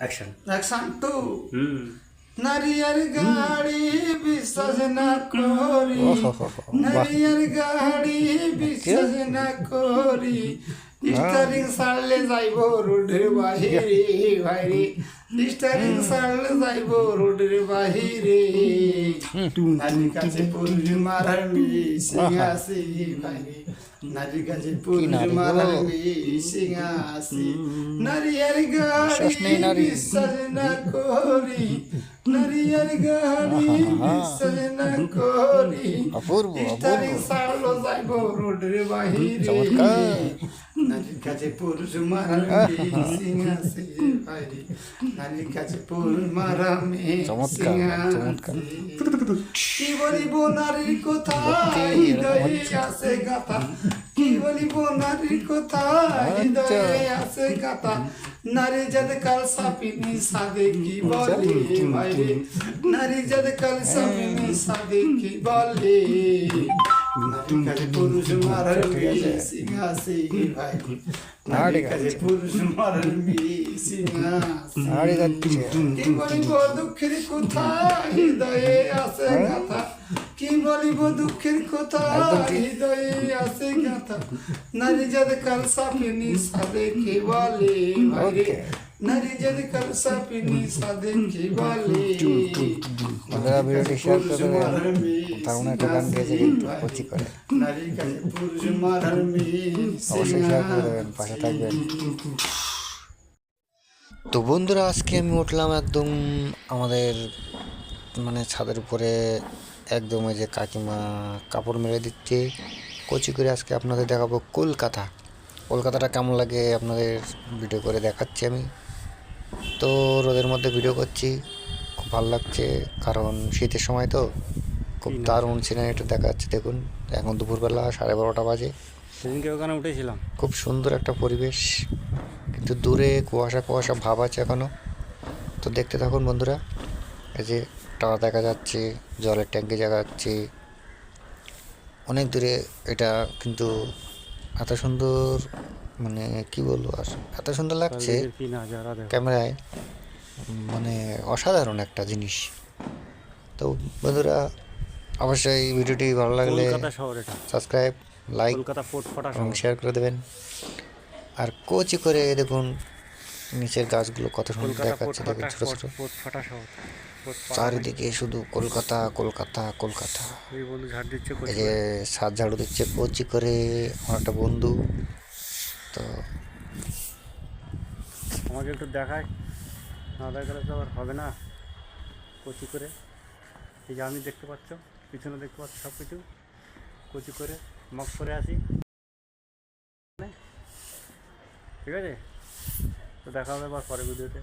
Action. Action to. নারিয়ার গাড়ি বিশ্বাস না করি, নারিয়ার গাড়ি বিশ্বাস না করি, স্টারিং সারলে যাইব রোডের বাহিরে বাইরে, স্টারিং সারলে যাইব রোডের বাহিরে, নারীর কাছে পুরুষ মারার মিসিং আছে বাইরে, নারীর কাছে পুরুষ মারার মিসিং আছে, নারিয়ার গাড়ি বিশ্বাস না করি, নারিয়ার গাড়ি বিশ্বাস না করি, স্টারিং সারলো যাইব রোডের বাহিরে, নারীর কাছে পুরুষ মারার মিসিং আছে বাইরে, নারীর কাছে পুরুষ মারা মিসিং আছে। কি বলিব নারীর কথা হৃদয়ে আছে গাথা, কি বলিব নারীর কথা হৃদয়ে আছে গাথা, নারী যাদ কাল সাপিনী সাদে কি বলে বাইরে, নারী যাদ কাল সাপিনী সাদে কি বলে, নারীর কাছে পুরুষ মারার মিসিং আছে বাইরে, নারীর কাছে পুরুষ মারার মিসিং আছে। কি বলিব দুঃখের কথা হৃদয়ে আছে গাথা, কি বলিব দুঃখের কথা হৃদয়ে আছে গাথা, নারী যাদ কাল সাপিনী সাদে কে বলে বাইরে, নারী যাদ কাল সাপিনী সাদে কে বলে। আপনারা ভিডিওটি শেয়ার করে দেবেন, দারুণ একটা গান গেয়েছে কিন্তু কচি করে, নারীর কাছে পুরুষ মারার অবশ্যই শেয়ার করে দেবেন, পাশে থাকবেন। তো বন্ধুরা, আজকে আমি উঠলাম একদম আমাদের মানে ছাদের উপরে, একদম ওই যে কাকিমা কাপড় মেলে দিচ্ছে কচি করে। আজকে আপনাদের দেখাবো কলকাতা, কলকাতাটা কেমন লাগে আপনাদের ভিডিও করে দেখাচ্ছি আমি। তো রোদের মধ্যে ভিডিও করছি, খুব ভালো লাগছে, কারণ শীতের সময় তো খুব দারুণ সিনারিটা দেখা যাচ্ছে। দেখুন এখন দুপুরবেলা 12:30 বাজে, সেদিনকে ওখানে উঠেছিলাম, খুব সুন্দর একটা পরিবেশ, কিন্তু দূরে কুয়াশা কুয়াশা ভাব আছে এখনও। তো দেখতে থাকুন বন্ধুরা, এই যে টাওয়ার দেখা যাচ্ছে, জলের ট্যাঙ্কি দেখা যাচ্ছে অনেক দূরে। এটা কিন্তু এত সুন্দর, মানে কি বলবো, আর এত সুন্দর লাগছে ক্যামেরায়, মানে অসাধারণ একটা জিনিস। তো বন্ধুরা, অবশ্যই ভিডিওটি ভালো লাগলে সাবস্ক্রাইব, লাইক এবং শেয়ার করে দেবেন। আর কচি করে দেখুন নিচের গাছগুলো কত সুন্দর দেখাচ্ছে, দেখুন ছোট ছোট, চারিদিকে শুধু কলকাতা কলকাতা কলকাতা। এই যে ছাদ ঝাড়ু দিচ্ছে কচি করে আমার একটা বন্ধু। তো আমাকে একটু দেখায়, না দেখালে তো আবার হবে না। কচি করে এই যে আমি দেখতে পাচ্ছ, পিছনে দেখতে পাচ্ছ, সব কিছু কচি করে মগ করে আসি, ঠিক আছে? তো দেখা হবে আবার পরে ভিডিওতে।